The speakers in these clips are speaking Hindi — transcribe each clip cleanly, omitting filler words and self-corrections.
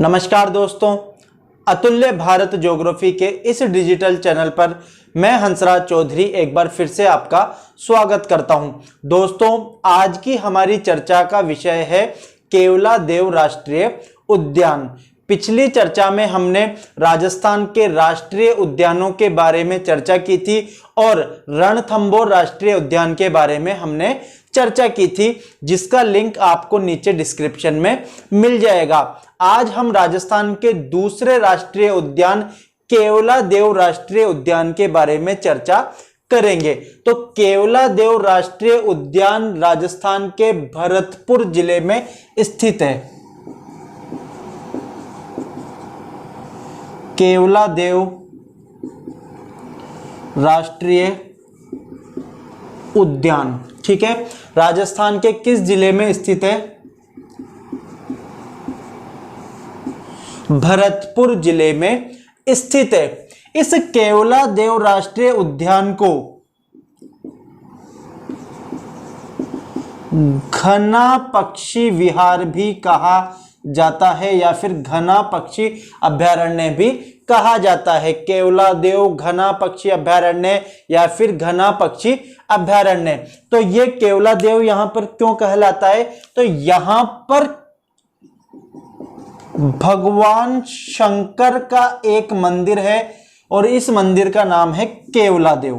नमस्कार दोस्तों, अतुल्य भारत ज्योग्राफी के इस डिजिटल चैनल पर मैं हंसराज चौधरी एक बार फिर से आपका स्वागत करता हूं। दोस्तों, आज की हमारी चर्चा का विषय है केवलादेव राष्ट्रीय उद्यान। पिछली चर्चा में हमने राजस्थान के राष्ट्रीय उद्यानों के बारे में चर्चा की थी और रणथंभौर राष्ट्रीय उद्यान के बारे में हमने चर्चा की थी, जिसका लिंक आपको नीचे डिस्क्रिप्शन में मिल जाएगा। आज हम राजस्थान के दूसरे राष्ट्रीय उद्यान केवलादेव राष्ट्रीय उद्यान के बारे में चर्चा करेंगे। तो केवलादेव राष्ट्रीय उद्यान राजस्थान के भरतपुर जिले में स्थित है। केवलादेव राष्ट्रीय उद्यान, ठीक है, राजस्थान के किस जिले में स्थित है? भरतपुर जिले में स्थित है। इस केवलादेव राष्ट्रीय उद्यान को घना पक्षी विहार भी कहा जाता है या फिर घना पक्षी अभयारण्य भी कहा जाता है। केवलादेव घना पक्षी अभयारण्य या फिर घना पक्षी अभयारण्य। तो ये केवलादेव यहां पर क्यों कहलाता है? तो यहां पर भगवान शंकर का एक मंदिर है और इस मंदिर का नाम है केवलादेव,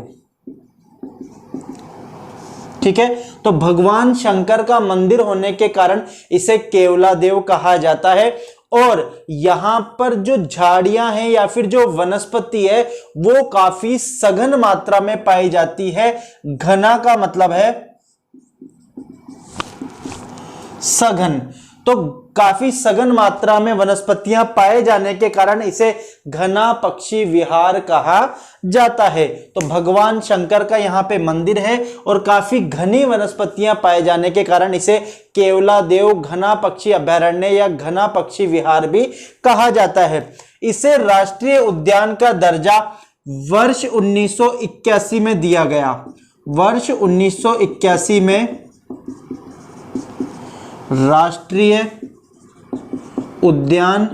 ठीक है। तो भगवान शंकर का मंदिर होने के कारण इसे केवलादेव कहा जाता है। और यहां पर जो झाड़ियां हैं या फिर जो वनस्पति है वो काफी सघन मात्रा में पाई जाती है। घना का मतलब है सघन, तो काफी सघन मात्रा में वनस्पतियां पाए जाने के कारण इसे घना पक्षी विहार कहा जाता है। तो भगवान शंकर का यहाँ पे मंदिर है और काफी घनी वनस्पतियां पाए जाने के कारण इसे केवलादेव घना पक्षी अभयारण्य या घना पक्षी विहार भी कहा जाता है। इसे राष्ट्रीय उद्यान का दर्जा वर्ष 1981 में दिया गया। वर्ष 1981 में राष्ट्रीय उद्यान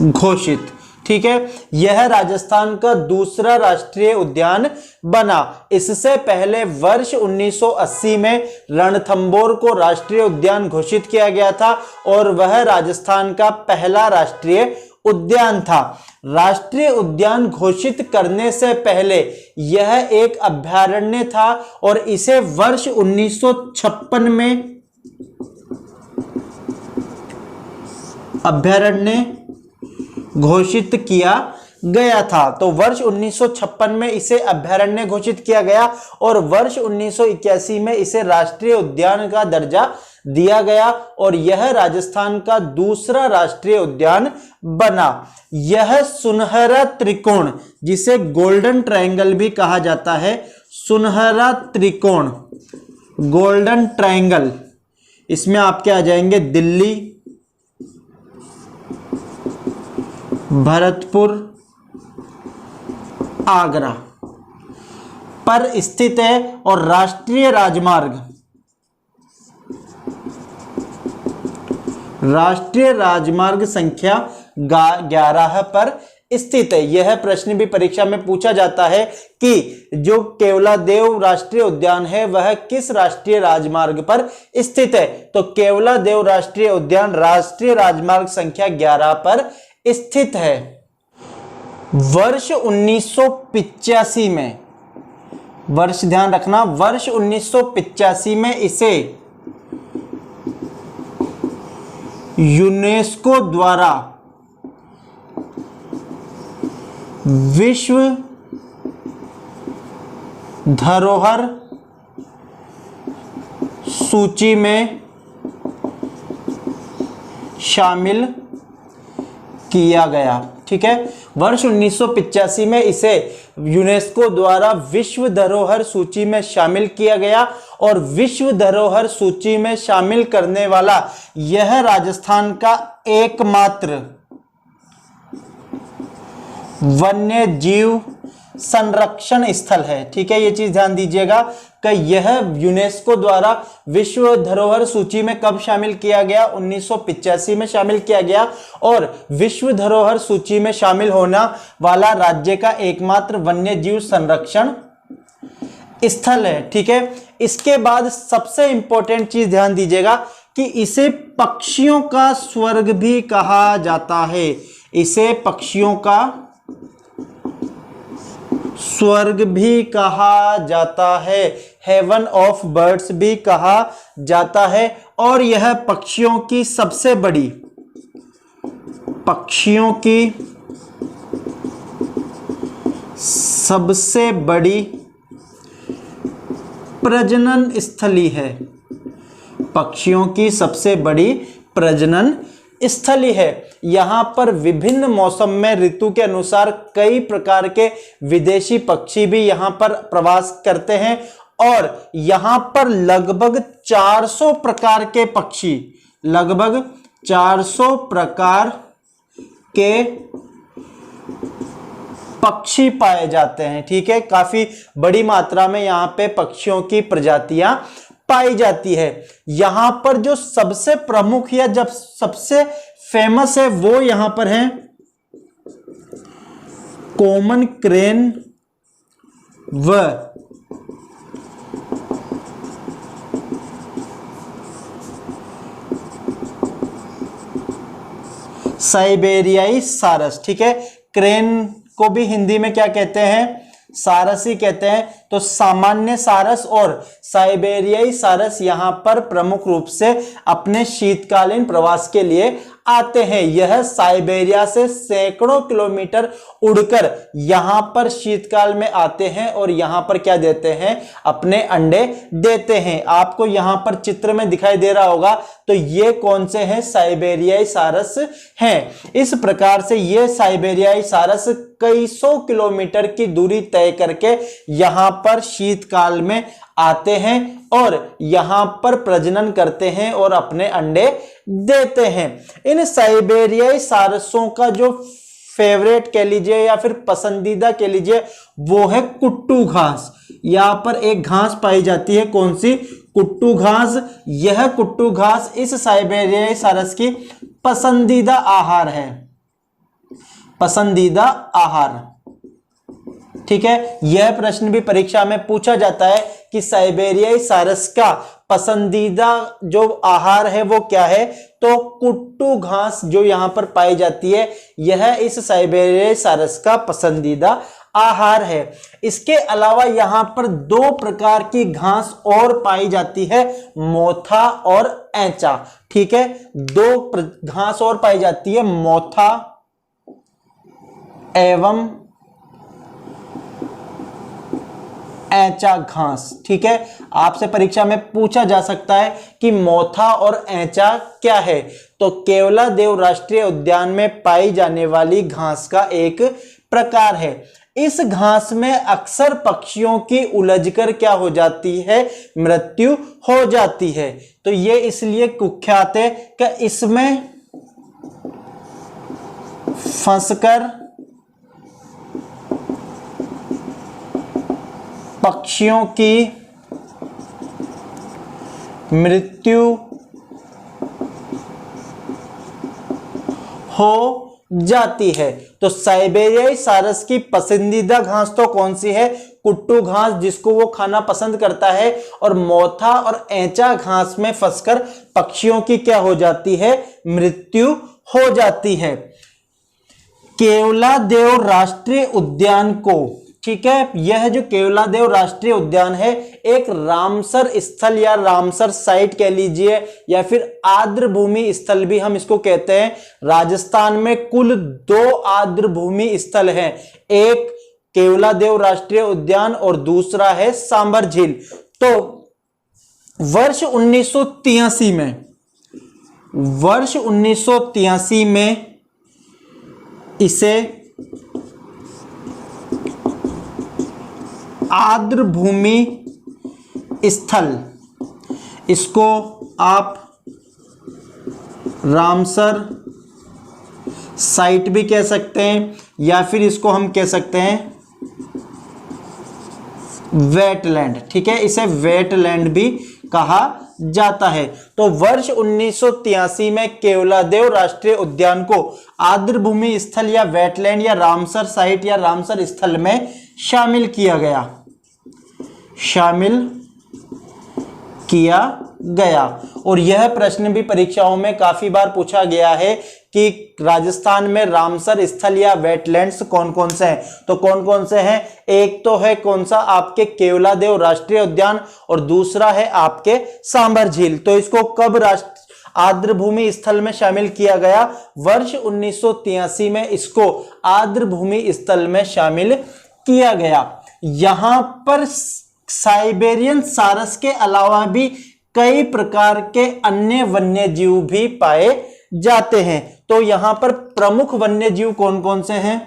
घोषित, ठीक है। यह राजस्थान का दूसरा राष्ट्रीय उद्यान बना। इससे पहले वर्ष 1980 में रणथंभौर को राष्ट्रीय उद्यान घोषित किया गया था और वह राजस्थान का पहला राष्ट्रीय उद्यान था। राष्ट्रीय उद्यान घोषित करने से पहले यह एक अभयारण्य था और इसे वर्ष 1956 में अभयारण्य घोषित किया गया था। तो वर्ष 1956 में इसे अभयारण्य घोषित किया गया और वर्ष 1981 में इसे राष्ट्रीय उद्यान का दर्जा दिया गया और यह राजस्थान का दूसरा राष्ट्रीय उद्यान बना। यह सुनहरा त्रिकोण, जिसे गोल्डन ट्रायंगल भी कहा जाता है, सुनहरा त्रिकोण, गोल्डन ट्रायंगल, इसमें आपके आ जाएंगे दिल्ली, भरतपुर, आगरा पर स्थित है और राष्ट्रीय राजमार्ग संख्या 11 पर स्थित है। यह प्रश्न भी परीक्षा में पूछा जाता है कि जो केवलादेव राष्ट्रीय उद्यान है वह किस राष्ट्रीय राजमार्ग पर स्थित है। तो केवलादेव राष्ट्रीय उद्यान राष्ट्रीय राजमार्ग संख्या 11 पर स्थित है। वर्ष 1985 में, वर्ष ध्यान रखना, वर्ष 1985 में इसे यूनेस्को द्वारा विश्व धरोहर सूची में शामिल किया गया, ठीक है। वर्ष 1985 में इसे यूनेस्को द्वारा विश्व धरोहर सूची में शामिल किया गया और विश्व धरोहर सूची में शामिल करने वाला यह राजस्थान का एकमात्र वन्य जीव संरक्षण स्थल है। ठीक है, ये चीज ध्यान दीजिएगा कि यह यूनेस्को द्वारा विश्व धरोहर सूची में कब शामिल किया गया, 1985 में शामिल किया गया, और विश्व धरोहर सूची में शामिल होने वाला राज्य का एकमात्र वन्य जीव संरक्षण स्थल है। ठीक है, इसके बाद सबसे इंपॉर्टेंट चीज ध्यान दीजिएगा कि इसे पक्षियों का स्वर्ग भी कहा जाता है। इसे पक्षियों का स्वर्ग भी कहा जाता है, हेवन ऑफ बर्ड्स भी कहा जाता है। और यह पक्षियों की सबसे बड़ी प्रजनन स्थली है। पक्षियों की सबसे बड़ी प्रजनन स्थली है। यहां पर विभिन्न मौसम में ऋतु के अनुसार कई प्रकार के विदेशी पक्षी भी यहां पर प्रवास करते हैं, और यहां पर लगभग 400 प्रकार के पक्षी, लगभग 400 प्रकार के पक्षी पाए जाते हैं। ठीक है, काफी बड़ी मात्रा में यहां पे पक्षियों की प्रजातियां पाई जाती है। यहां पर जो सबसे प्रमुख या जब सबसे फेमस है वो यहां पर है कॉमन क्रेन व साइबेरियाई सारस। ठीक है, क्रेन को भी हिंदी में क्या कहते हैं, सारस ही कहते हैं। तो सामान्य सारस और साइबेरियाई सारस यहां पर प्रमुख रूप से अपने शीतकालीन प्रवास के लिए आते हैं। यह साइबेरिया से सैकड़ों किलोमीटर उड़कर यहां पर शीतकाल में आते हैं और यहां पर क्या देते हैं, अपने अंडे देते हैं। आपको यहां पर चित्र में दिखाई दे रहा होगा, तो ये कौन से हैं, साइबेरियाई सारस हैं। इस प्रकार से ये साइबेरियाई सारस कई सौ किलोमीटर की दूरी तय करके यहां पर शीतकाल में आते हैं और यहां पर प्रजनन करते हैं और अपने अंडे देते हैं। इन साइबेरियाई सारसों का जो फेवरेट कह लीजिए या फिर पसंदीदा कह लीजिए वो है कुट्टू घास। यहां पर एक घास पाई जाती है, कौन सी, कुट्टू घास। यह कुट्टू घास इस साइबेरियाई सारस की पसंदीदा आहार है, पसंदीदा आहार। ठीक है, यह प्रश्न भी परीक्षा में पूछा जाता है कि साइबेरियाई सारस का पसंदीदा जो आहार है वो क्या है, तो कुट्टू घास जो यहां पर पाई जाती है यह इस साइबेरियाई सारस का पसंदीदा आहार है। इसके अलावा यहां पर दो प्रकार की घास और पाई जाती है, मोथा और ऐंचा। ठीक है, दो घास और पाई जाती है, मोथा एवं ऐंचा घास। ठीक है, आपसे परीक्षा में पूछा जा सकता है कि मोथा और ऐंचा क्या है, तो केवलादेव राष्ट्रीय उद्यान में पाई जाने वाली घास का एक प्रकार है। इस घास में अक्सर पक्षियों की उलझकर क्या हो जाती है, मृत्यु हो जाती है। तो ये इसलिए कुख्यात है कि इसमें फंसकर पक्षियों की मृत्यु हो जाती है। तो साइबेरियाई सारस की पसंदीदा घास तो कौन सी है, कुट्टू घास जिसको वो खाना पसंद करता है, और मोथा और ऐंचा घास में फंसकर पक्षियों की क्या हो जाती है, मृत्यु हो जाती है। केवलादेव राष्ट्रीय उद्यान को, ठीक है, यह जो केवलादेव राष्ट्रीय उद्यान है एक रामसर स्थल या रामसर साइट कह लीजिए या फिर आर्द्र भूमि स्थल भी हम इसको कहते हैं। राजस्थान में कुल 2 आर्द्र भूमि स्थल हैं, एक केवलादेव राष्ट्रीय उद्यान और दूसरा है सांबर झील। तो वर्ष 1983 में इसे आर्द्र भूमि स्थल, इसको आप रामसर साइट भी कह सकते हैं या फिर इसको हम कह सकते हैं वेटलैंड, ठीक है, इसे वेटलैंड भी कहा जाता है। तो वर्ष 1983 में केवलादेव राष्ट्रीय उद्यान को आर्द्रभूमि स्थल या वेटलैंड या रामसर साइट या रामसर स्थल में शामिल किया गया। और यह प्रश्न भी परीक्षाओं में काफी बार पूछा गया है कि राजस्थान में रामसर स्थल या वेटलैंड्स कौन कौन से हैं। तो कौन कौन से हैं, एक तो है कौन सा, आपके केवलादेव राष्ट्रीय उद्यान, और दूसरा है आपके सांबर झील। तो इसको कब आर्द्रभूमि स्थल में शामिल किया गया, वर्ष 1983 में इसको आर्द्रभूमि स्थल में शामिल किया गया। यहां पर साइबेरियन सारस के अलावा भी कई प्रकार के अन्य वन्य जीव भी पाए जाते हैं। तो यहां पर प्रमुख वन्य जीव कौन कौन से हैं,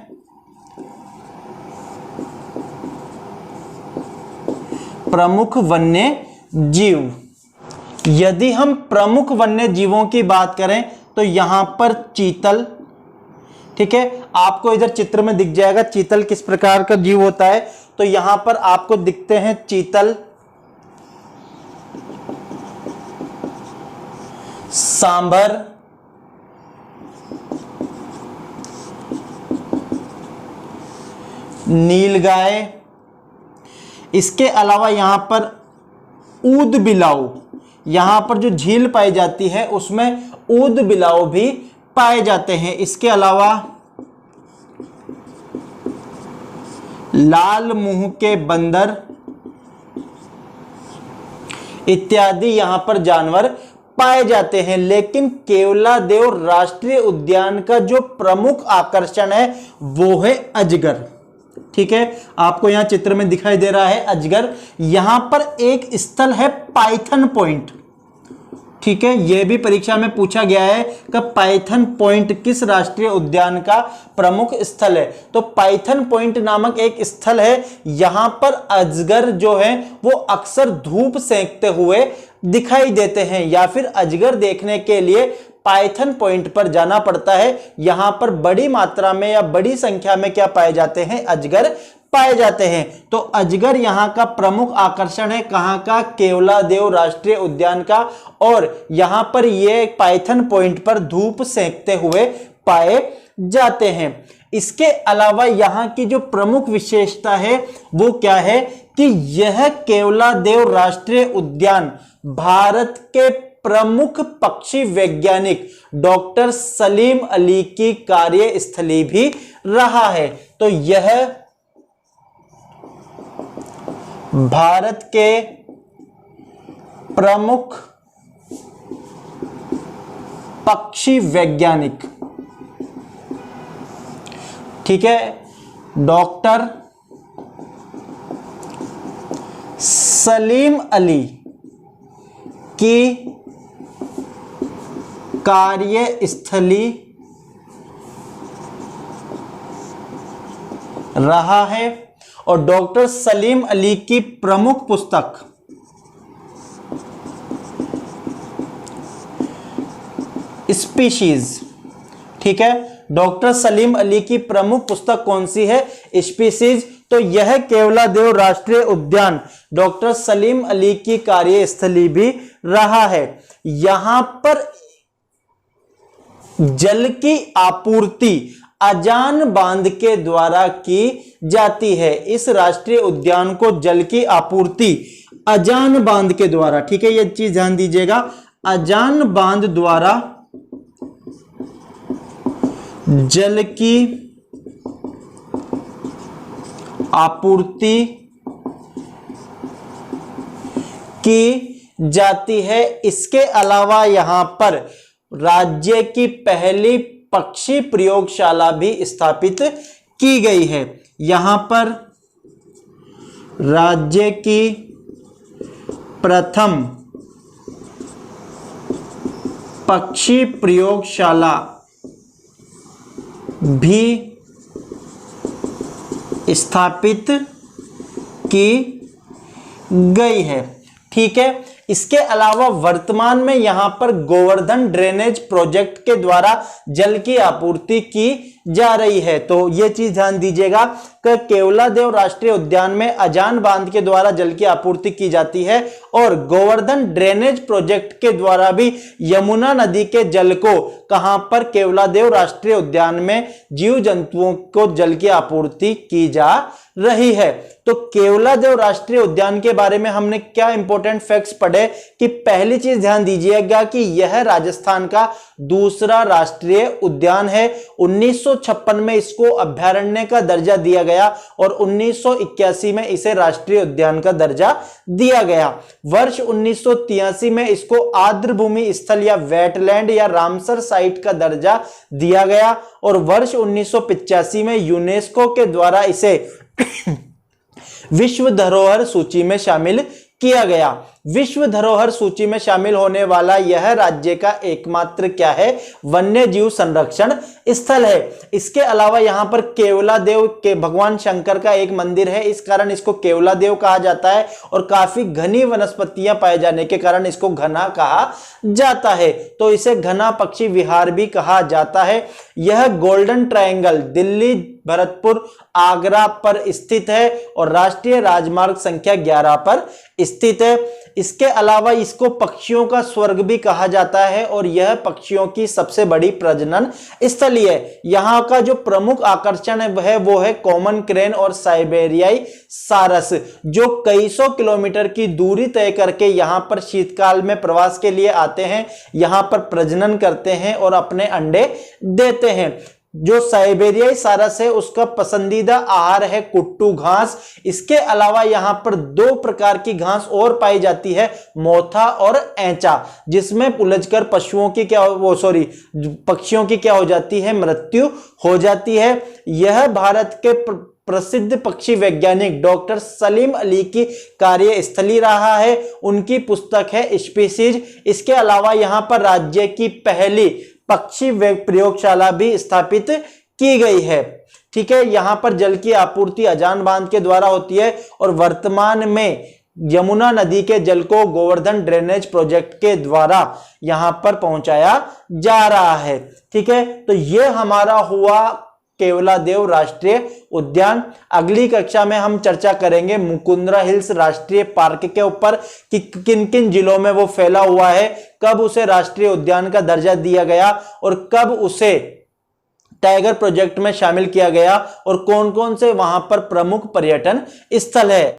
प्रमुख वन्य जीव, यदि हम प्रमुख वन्य जीवों की बात करें तो यहां पर चीतल, ठीक है, आपको इधर चित्र में दिख जाएगा चीतल किस प्रकार का जीव होता है। तो यहां पर आपको दिखते हैं चीतल, सांभर, नीलगाय, इसके अलावा यहां पर ऊद बिलाव, यहां पर जो झील पाई जाती है उसमें ऊद बिलाव भी पाए जाते हैं। इसके अलावा लाल मुंह के बंदर इत्यादि यहां पर जानवर पाए जाते हैं। लेकिन केवलादेव राष्ट्रीय उद्यान का जो प्रमुख आकर्षण है वो है अजगर, ठीक है, आपको यहां चित्र में दिखाई दे रहा है अजगर। यहां पर एक स्थल है पाइथन पॉइंट, ठीक है, यह भी परीक्षा में पूछा गया है कि पाइथन पॉइंट किस राष्ट्रीय उद्यान का प्रमुख स्थल है। तो पाइथन पॉइंट नामक एक स्थल है, यहां पर अजगर जो है वो अक्सर धूप सेंकते हुए दिखाई देते हैं, या फिर अजगर देखने के लिए पाइथन पॉइंट पर जाना पड़ता है। यहां पर बड़ी मात्रा में या बड़ी संख्या में क्या पाए जाते हैं, अजगर पाए जाते हैं। तो अजगर यहां का प्रमुख आकर्षण है, कहां का, केवलादेव राष्ट्रीय उद्यान का, और यहां पर ये पाइथन पॉइंट पर धूप सेंकते हुए पाए जाते हैं। इसके अलावा यहां की जो प्रमुख विशेषता है वो क्या है कि यह केवलादेव राष्ट्रीय उद्यान भारत के प्रमुख पक्षी वैज्ञानिक डॉक्टर सलीम अली की कार्यस्थली भी रहा है। तो यह भारत के प्रमुख पक्षी वैज्ञानिक, ठीक है, डॉक्टर सलीम अली की कार्यस्थली रहा है। और डॉक्टर सलीम अली की प्रमुख पुस्तक स्पीशीज, ठीक है, डॉक्टर सलीम अली की प्रमुख पुस्तक कौन सी है, स्पीशीज। तो यह केवलादेव राष्ट्रीय उद्यान डॉक्टर सलीम अली की कार्यस्थली भी रहा है। यहां पर जल की आपूर्ति अजान बांध के द्वारा की जाती है। इस राष्ट्रीय उद्यान को जल की आपूर्ति अजान बांध के द्वारा, ठीक है, यह चीज ध्यान दीजिएगा, अजान बांध द्वारा जल की आपूर्ति की जाती है। इसके अलावा यहां पर राज्य की पहली पक्षी प्रयोगशाला भी स्थापित की गई है। यहां पर राज्य की प्रथम पक्षी प्रयोगशाला भी स्थापित की गई है, ठीक है। इसके अलावा वर्तमान में यहां पर गोवर्धन ड्रेनेज प्रोजेक्ट के द्वारा जल की आपूर्ति की जा रही है। तो ये चीज ध्यान दीजिएगा कि केवलादेव राष्ट्रीय उद्यान में अजान बांध के द्वारा जल की आपूर्ति की जाती है और गोवर्धन ड्रेनेज प्रोजेक्ट के द्वारा भी यमुना नदी के जल को कहां पर, केवलादेव राष्ट्रीय उद्यान में जीव जंतुओं को जल की आपूर्ति की जा रही है। तो केवलादेव राष्ट्रीय उद्यान के बारे में हमने क्या इंपॉर्टेंट फैक्ट्स पढ़े कि पहली चीज ध्यान दीजिएगा कि यह राजस्थान का दूसरा राष्ट्रीय उद्यान है। 1956 में इसको अभयारण्य का दर्जा दिया गया और 1981 में इसे राष्ट्रीय उद्यान का दर्जा दिया गया। वर्ष 1983 में इसको आर्द्रभूमि स्थल या वेटलैंड या रामसर साइट का दर्जा दिया गया और वर्ष 1985 में यूनेस्को के द्वारा इसे विश्व धरोहर सूची में शामिल किया गया। विश्व धरोहर सूची में शामिल होने वाला यह राज्य का एकमात्र क्या है, वन्य जीव संरक्षण स्थल है। इसके अलावा यहां पर केवलादेव के भगवान शंकर का एक मंदिर है, इस कारण इसको केवलादेव कहा जाता है और काफी घनी वनस्पतियां पाए जाने के कारण इसको घना कहा जाता है। तो इसे घना पक्षी विहार भी कहा जाता है। यह गोल्डन ट्रायंगल दिल्ली, भरतपुर, आगरा पर स्थित है और राष्ट्रीय राजमार्ग संख्या 11 पर स्थित है। इसके अलावा इसको पक्षियों का स्वर्ग भी कहा जाता है और यह पक्षियों की सबसे बड़ी प्रजनन स्थली है। यहाँ का जो प्रमुख आकर्षण है वो है कॉमन क्रेन और साइबेरियाई सारस, जो कई सौ किलोमीटर की दूरी तय करके यहाँ पर शीतकाल में प्रवास के लिए आते हैं, यहाँ पर प्रजनन करते हैं और अपने अंडे देते हैं। जो साइबेरियाई सारस है उसका पसंदीदा आहार है कुट्टू घास। इसके अलावा यहां पर 2 प्रकार की घास और पाई जाती है, मोथा और ऐंचा, जिसमें उलझकर पशुओं की पक्षियों की क्या हो जाती है, मृत्यु हो जाती है। यह भारत के प्रसिद्ध पक्षी वैज्ञानिक डॉक्टर सलीम अली की कार्यस्थली रहा है, उनकी पुस्तक है स्पीसीज। इसके अलावा यहां पर राज्य की पहली पक्षी प्रयोगशाला भी स्थापित की गई है। ठीक है, यहां पर जल की आपूर्ति अजान बांध के द्वारा होती है और वर्तमान में यमुना नदी के जल को गोवर्धन ड्रेनेज प्रोजेक्ट के द्वारा यहां पर पहुंचाया जा रहा है। ठीक है, तो यह हमारा हुआ केवलादेव राष्ट्रीय उद्यान। अगली कक्षा में हम चर्चा करेंगे मुकुंदरा हिल्स राष्ट्रीय पार्क के ऊपर कि किन किन जिलों में वो फैला हुआ है, कब उसे राष्ट्रीय उद्यान का दर्जा दिया गया और कब उसे टाइगर प्रोजेक्ट में शामिल किया गया और कौन कौन से वहां पर प्रमुख पर्यटन स्थल है।